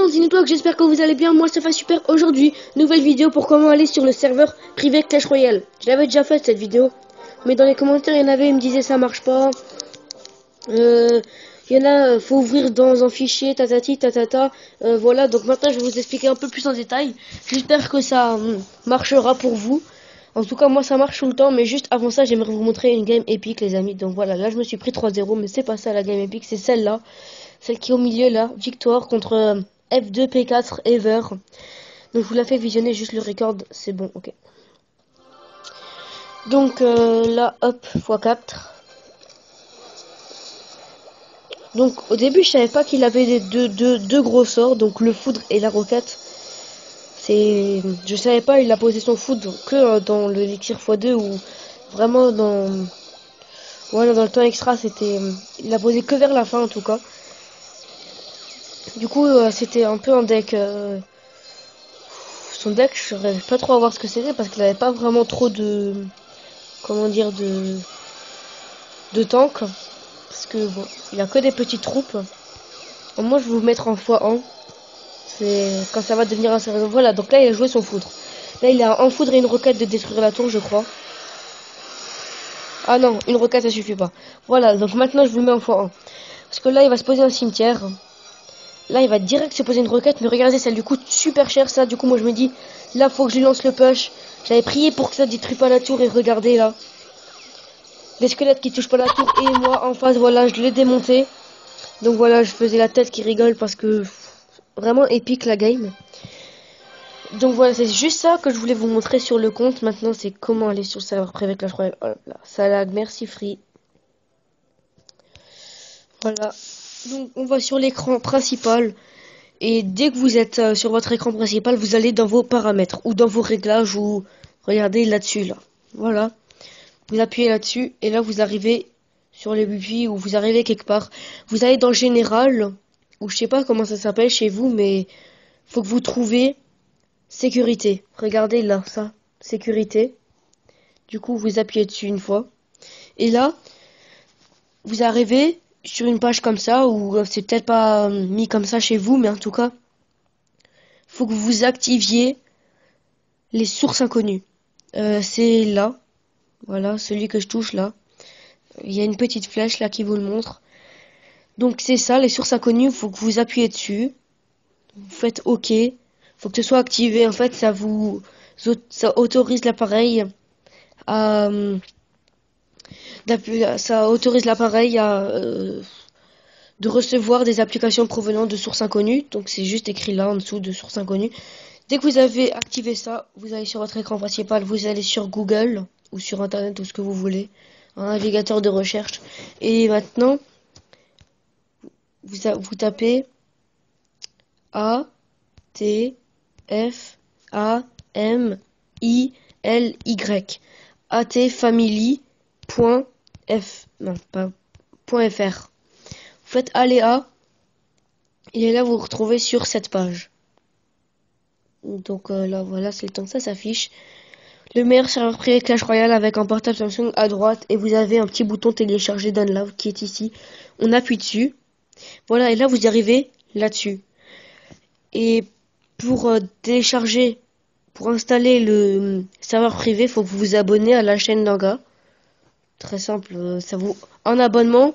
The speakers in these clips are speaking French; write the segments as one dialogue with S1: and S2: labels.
S1: monde, c'est Network, j'espère que vous allez bien, moi ça va super. Aujourd'hui, nouvelle vidéo pour comment aller sur le serveur privé Clash Royale. Je l'avais déjà fait cette vidéo, mais dans les commentaires il y en avait, ils me disaient ça marche pas. Il y en a, faut ouvrir dans un fichier, tatati, tatata. Voilà, donc maintenant je vais vous expliquer un peu plus en détail. J'espère que ça marchera pour vous. En tout cas, moi ça marche tout le temps, mais juste avant ça, j'aimerais vous montrer une game épique, les amis. Donc voilà, là je me suis pris 3-0, mais c'est pas ça la game épique, c'est celle-là. Celle qui est au milieu là, victoire contre F2 P4 Ever. Donc je vous la fais visionner, juste le record, c'est bon, ok. Donc là, hop, x4. Donc au début je savais pas qu'il avait deux gros sorts, donc le foudre et la roquette. Je savais pas, il a posé son foudre que dans le l'élixir x2 ou vraiment voilà, dans le temps extra c'était, il l'a posé que vers la fin en tout cas. Du coup c'était un peu un deck, son deck je n'arrive pas trop à voir ce que c'était parce qu'il avait pas vraiment trop de, comment dire, de tank. Parce que bon, il a que des petites troupes. Moi je vais vous mettre en x1. C'est quand ça va devenir un sérieux. Voilà, donc là il a joué son foudre. Là il a un foudre et une roquette de détruire la tour, je crois. Ah non, une roquette ça suffit pas. Voilà, donc maintenant je vous le mets en x1. Parce que là il va se poser un cimetière. Là il va direct se poser une roquette, mais regardez, ça lui coûte super cher ça. Du coup moi je me dis, là faut que je lui lance le push. J'avais prié pour que ça détruise pas la tour et regardez là. Des squelettes qui touchent pas la tour et moi en face, voilà, je l'ai démonté. Donc voilà, je faisais la tête qui rigole parce que vraiment épique la game. Donc voilà, c'est juste ça que je voulais vous montrer sur le compte. Maintenant, c'est comment aller sur le serveur privé Clash Royale. Oh là, ça lag, merci Free. Voilà. Donc on va sur l'écran principal. Et dès que vous êtes sur votre écran principal, vous allez dans vos paramètres ou dans vos réglages ou regardez là-dessus là. Voilà. Vous appuyez là-dessus et là vous arrivez sur les wifi ou vous arrivez quelque part. Vous allez dans le général ou je sais pas comment ça s'appelle chez vous, mais faut que vous trouviez sécurité. Regardez là, ça, sécurité. Du coup, vous appuyez dessus une fois. Et là, vous arrivez sur une page comme ça, ou c'est peut-être pas mis comme ça chez vous, mais en tout cas, faut que vous activiez les sources inconnues. C'est là, voilà, celui que je touche là. Il y a une petite flèche là qui vous le montre. Donc c'est ça, les sources inconnues, faut que vous appuyez dessus. Vous faites OK. Faut que ce soit activé. En fait, ça autorise l'appareil à de recevoir des applications provenant de sources inconnues. Donc c'est juste écrit là en dessous de sources inconnues. Dès que vous avez activé ça, vous allez sur votre écran principal, vous allez sur Google ou sur Internet ou ce que vous voulez, un navigateur de recherche. Et maintenant, vous tapez A T F A M I L Y atfamily.f non pas .fr. Vous faites aléa et là vous vous retrouvez sur cette page. Donc là voilà, c'est le temps que ça s'affiche. Le meilleur serveur privé Clash Royale avec un portable Samsung à droite et vous avez un petit bouton télécharger download qui est ici. On appuie dessus. Voilà, et là vous y arrivez là-dessus. Et pour télécharger, pour installer le serveur privé, il faut que vous vous abonnez à la chaîne d'Anga. Très simple, ça vous un abonnement,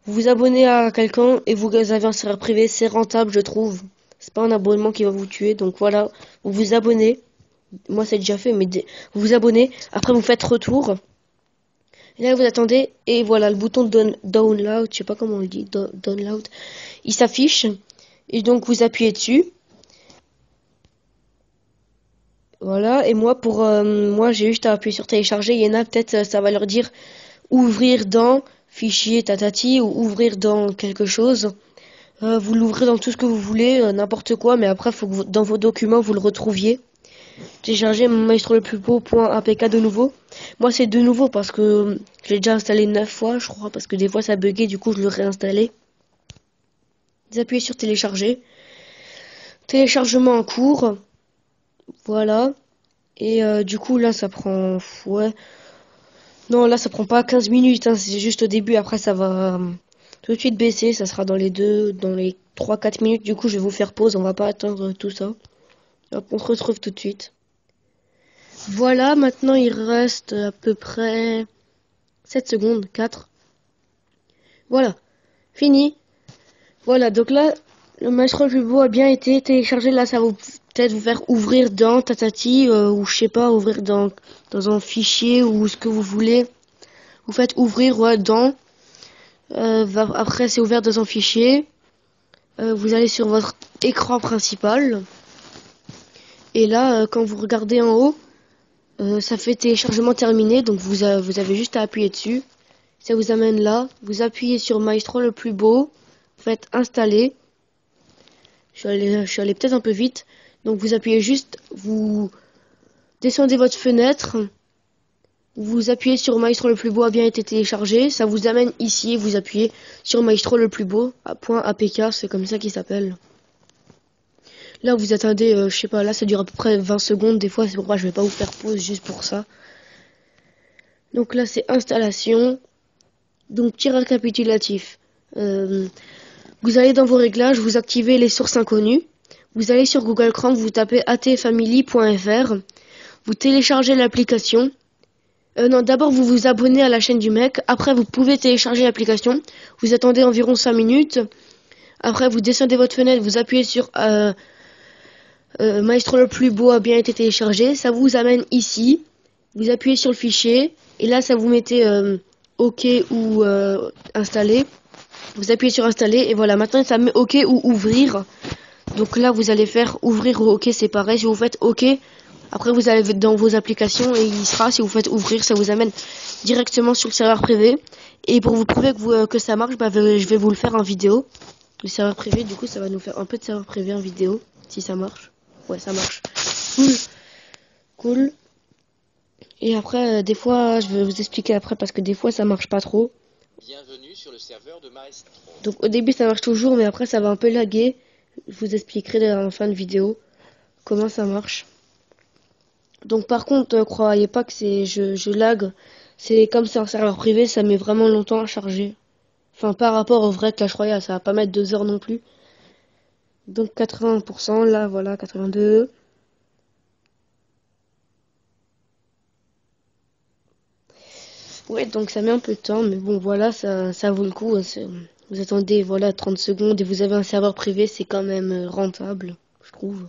S1: vous vous abonnez à quelqu'un et vous avez un serveur privé, c'est rentable je trouve. C'est pas un abonnement qui va vous tuer, donc voilà, vous vous abonnez. Moi c'est déjà fait, mais vous vous abonnez, après vous faites retour. Et là vous attendez et voilà le bouton download, je sais pas comment on le dit, download, il s'affiche et donc vous appuyez dessus. Voilà, et moi moi j'ai juste à appuyer sur télécharger. Il y en a peut-être ça va leur dire ouvrir dans fichier tatati ou ouvrir dans quelque chose. Vous l'ouvrez dans tout ce que vous voulez, n'importe quoi, mais après faut que dans vos documents vous le retrouviez. Télécharger mon maestro le plus beau.apk de nouveau. Moi c'est de nouveau parce que j'ai déjà installé 9 fois je crois, parce que des fois ça buguait, du coup je le réinstallais. Vous appuyez sur télécharger. Téléchargement en cours. Voilà. Et du coup là ça prend ouais. Non, là ça prend pas 15 minutes, hein, c'est juste au début, après ça va tout de suite baisser, ça sera dans les 3-4 minutes. Du coup, je vais vous faire pause. On va pas attendre tout ça. Hop, on se retrouve tout de suite. Voilà, maintenant il reste à peu près 7 secondes, 4. Voilà, fini. Voilà, donc là, le Maestro Jubo a bien été téléchargé. Là, ça va peut-être vous faire ouvrir dans Tatati, ou je sais pas, ouvrir dans un fichier ou ce que vous voulez. Vous faites ouvrir dans. Après, c'est ouvert dans un fichier. Vous allez sur votre écran principal. Et là, quand vous regardez en haut, ça fait téléchargement terminé. Donc vous avez juste à appuyer dessus. Ça vous amène là. Vous appuyez sur Maestro le plus beau. Vous faites installer. Je suis allé peut-être un peu vite. Donc vous appuyez juste, vous descendez votre fenêtre. Vous appuyez sur Maestro le plus beau a bien été téléchargé. Ça vous amène ici. Vous appuyez sur Maestro le plus beau. .apk, c'est comme ça qu'il s'appelle. Là vous attendez, je sais pas, là ça dure à peu près 20 secondes. Des fois c'est pourquoi je vais pas vous faire pause juste pour ça. Donc là c'est installation. Donc petit récapitulatif. Vous allez dans vos réglages, vous activez les sources inconnues. Vous allez sur Google Chrome, vous tapez atfamily.fr. Vous téléchargez l'application. Non, d'abord vous vous abonnez à la chaîne du mec. Après vous pouvez télécharger l'application. Vous attendez environ 5 minutes. Après vous descendez votre fenêtre, vous appuyez sur Maestro le plus beau a bien été téléchargé. Ça vous amène ici. Vous appuyez sur le fichier. Et là ça vous mettez OK ou installer. Vous appuyez sur installer et voilà, maintenant ça met OK ou ouvrir. Donc là vous allez faire ouvrir ou OK, c'est pareil. Si vous faites OK, après vous allez dans vos applications et il sera, si vous faites ouvrir, ça vous amène directement sur le serveur privé. Et pour vous prouver que ça marche, je vais vous le faire en vidéo. Le serveur privé, du coup ça va nous faire un peu de serveur privé en vidéo, si ça marche. Ouais, ça marche. Cool. Et après, des fois, je vais vous expliquer après parce que des fois ça marche pas trop.
S2: Bienvenue sur le serveur de Maestro.
S1: Donc au début ça marche toujours, mais après ça va un peu laguer. Je vous expliquerai en fin de vidéo comment ça marche. Donc par contre, croyez pas que je lag. C'est comme c'est un serveur privé, ça met vraiment longtemps à charger. Enfin par rapport au vrai Clash Royale, ça va pas mettre 2 heures non plus. Donc 80%, là voilà, 82. Ouais, donc ça met un peu de temps, mais bon voilà, ça vaut le coup. Vous attendez voilà 30 secondes et vous avez un serveur privé, c'est quand même rentable, je trouve.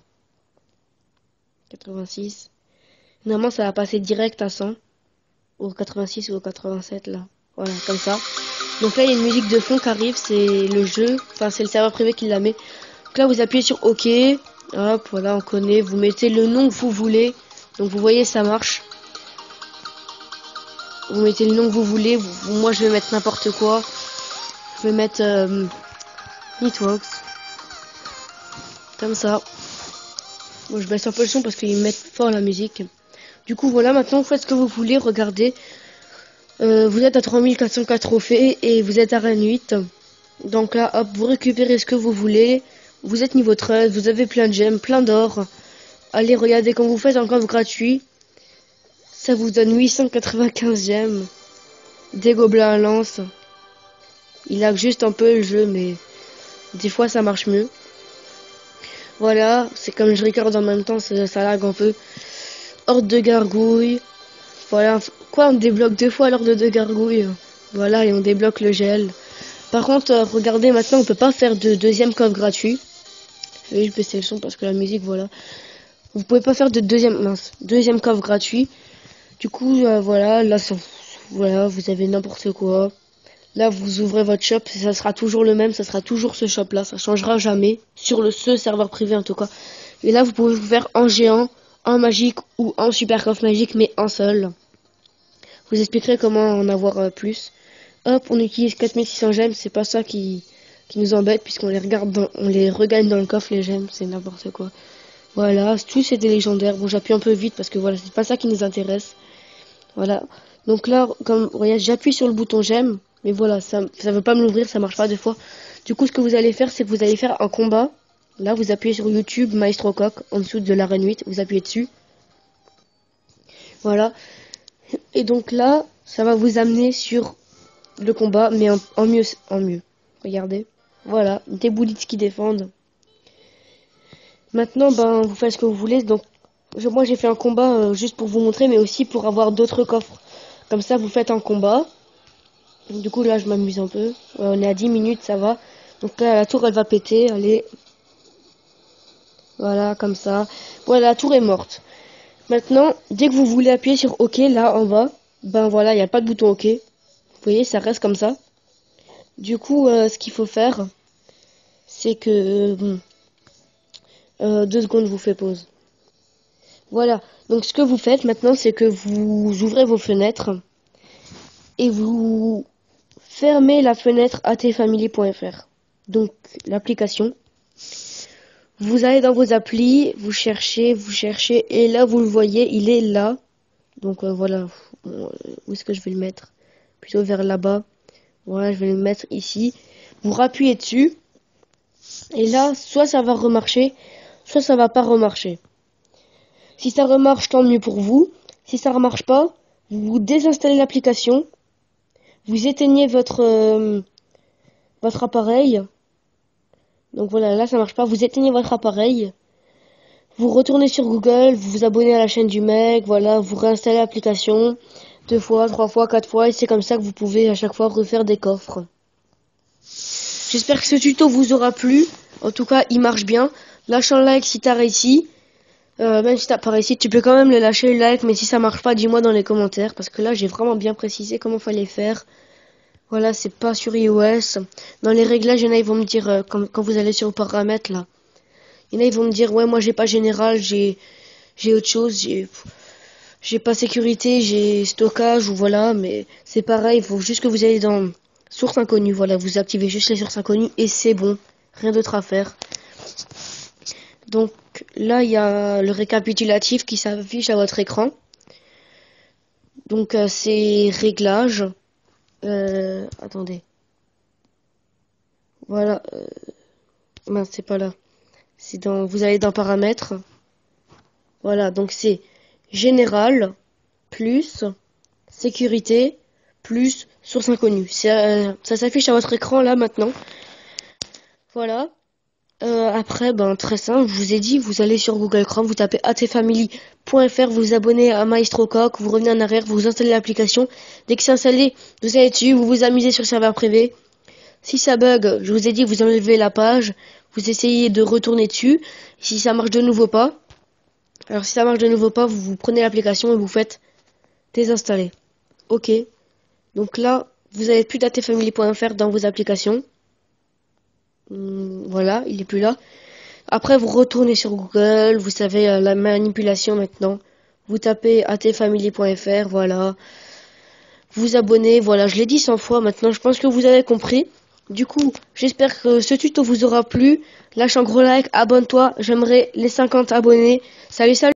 S1: 86. Normalement, ça va passer direct à 100. Au 86 ou au 87, là. Voilà, comme ça. Donc là, il y a une musique de fond qui arrive. C'est le jeu. Enfin, c'est le serveur privé qui la met. Donc là, vous appuyez sur OK. Hop, voilà, on connaît. Vous mettez le nom que vous voulez. Donc vous voyez, ça marche. Vous mettez le nom que vous voulez. Moi, je vais mettre n'importe quoi. Je vais mettre Nitworks. Comme ça. Bon, je baisse un peu le son parce qu'ils mettent fort la musique. Du coup, voilà, maintenant, vous faites ce que vous voulez. Regardez. Vous êtes à 3404 trophées et vous êtes à Reine 8. Donc là, hop, vous récupérez ce que vous voulez. Vous êtes niveau 13, vous avez plein de gemmes, plein d'or. Allez, regardez, quand vous faites un coffre gratuit, ça vous donne 895 gemmes. Des gobelins à lance. Il lag juste un peu le jeu, mais des fois ça marche mieux. Voilà, c'est comme je regarde en même temps, ça lag un peu. Horde de gargouilles. Voilà, quoi, on débloque 2 fois l'ordre de gargouilles. Voilà, et on débloque le gel. Par contre, regardez, maintenant, on peut pas faire de deuxième coffre gratuit. Je vais juste baisser le son parce que la musique, voilà. Vous pouvez pas faire de deuxième coffre gratuit. Du coup, voilà, là, voilà, vous avez n'importe quoi. Là, vous ouvrez votre shop, ça sera toujours le même, ça sera toujours ce shop-là, ça changera jamais. Sur ce serveur privé, en tout cas. Et là, vous pouvez vous faire en géant, en magique ou en super coffre magique, mais en seul. Je vous expliquerai comment en avoir plus. Hop, on utilise 4600 gemmes, c'est pas ça qui nous embête puisqu'on les regarde, on les regagne dans le coffre les gemmes, c'est n'importe quoi. Voilà, tout c'est des légendaires. Bon, j'appuie un peu vite parce que voilà, c'est pas ça qui nous intéresse. Voilà. Donc là, comme regarde, j'appuie sur le bouton j'aime, mais voilà, ça veut pas me l'ouvrir, ça marche pas 2 fois. Du coup, ce que vous allez faire, c'est que vous allez faire un combat. Là, vous appuyez sur YouTube Maestro Coq en dessous de la Reine 8, vous appuyez dessus. Voilà. Et donc là, ça va vous amener sur le combat, mais en mieux. Regardez. Voilà, des boulites qui défendent. Maintenant, ben, vous faites ce que vous voulez. Donc, moi, j'ai fait un combat juste pour vous montrer, mais aussi pour avoir d'autres coffres. Comme ça, vous faites un combat. Du coup, là, je m'amuse un peu. Ouais, on est à 10 minutes, ça va. Donc là, la tour, elle va péter. Allez. Voilà, comme ça. Voilà, la tour est morte. Maintenant, dès que vous voulez appuyer sur OK, là, en bas, ben voilà, il n'y a pas de bouton OK. Vous voyez, ça reste comme ça. Du coup, ce qu'il faut faire, c'est que... 2 secondes, je vous fais pause. Voilà. Donc, ce que vous faites maintenant, c'est que vous ouvrez vos fenêtres et vous fermez la fenêtre atfamily.fr. Donc, l'application. Vous allez dans vos applis, vous cherchez, et là, vous le voyez, il est là. Donc, voilà. Où est-ce que je vais le mettre? Plutôt vers là-bas. Voilà, je vais le mettre ici. Vous rappuyez dessus. Et là, soit ça va remarcher, soit ça va pas remarcher. Si ça remarche, tant mieux pour vous. Si ça remarche pas, vous désinstallez l'application. Vous éteignez votre appareil. Donc voilà, là ça marche pas. Vous éteignez votre appareil. Vous retournez sur Google, vous vous abonnez à la chaîne du mec, voilà, vous réinstallez l'application 2 fois, 3 fois, 4 fois, et c'est comme ça que vous pouvez à chaque fois refaire des coffres. J'espère que ce tuto vous aura plu. En tout cas, il marche bien. Lâche un like si t'as réussi. Même si t'as pas réussi, tu peux quand même le lâcher le like, mais si ça marche pas, dis-moi dans les commentaires, parce que là j'ai vraiment bien précisé comment fallait faire. Voilà, c'est pas sur iOS. Dans les réglages, il y en a, ils vont me dire, quand vous allez sur paramètres là, il y en a, ils vont me dire, ouais, moi j'ai pas général, j'ai autre chose, j'ai pas sécurité, j'ai stockage, ou voilà, mais c'est pareil, il faut juste que vous allez dans source inconnue, voilà, vous activez juste les sources inconnues et c'est bon, rien d'autre à faire. Donc là, il y a le récapitulatif qui s'affiche à votre écran. Donc c'est réglages. Attendez. Voilà. Mince, c'est pas là. C'est dans. Vous allez dans paramètres. Voilà. Donc c'est général plus sécurité plus source inconnue. Ça s'affiche à votre écran là maintenant. Voilà. Après, ben très simple, je vous ai dit, vous allez sur Google Chrome, vous tapez atfamily.fr, vous vous abonnez à MaestroCoq, vous revenez en arrière, vous installez l'application. Dès que c'est installé, vous allez dessus, vous vous amusez sur le serveur privé. Si ça bug, je vous ai dit, vous enlevez la page, vous essayez de retourner dessus. Si ça marche de nouveau pas, alors si ça marche de nouveau pas, vous prenez l'application et vous faites désinstaller. Ok. Donc là, vous n'avez plus d'atfamily.fr dans vos applications. Voilà, il est plus là. Après, vous retournez sur Google, vous savez la manipulation maintenant. Vous tapez atfamily.fr, voilà. Vous vous abonnez, voilà, je l'ai dit 100 fois maintenant, je pense que vous avez compris. Du coup, j'espère que ce tuto vous aura plu. Lâche un gros like, abonne-toi, j'aimerais les 50 abonnés. Salut, salut!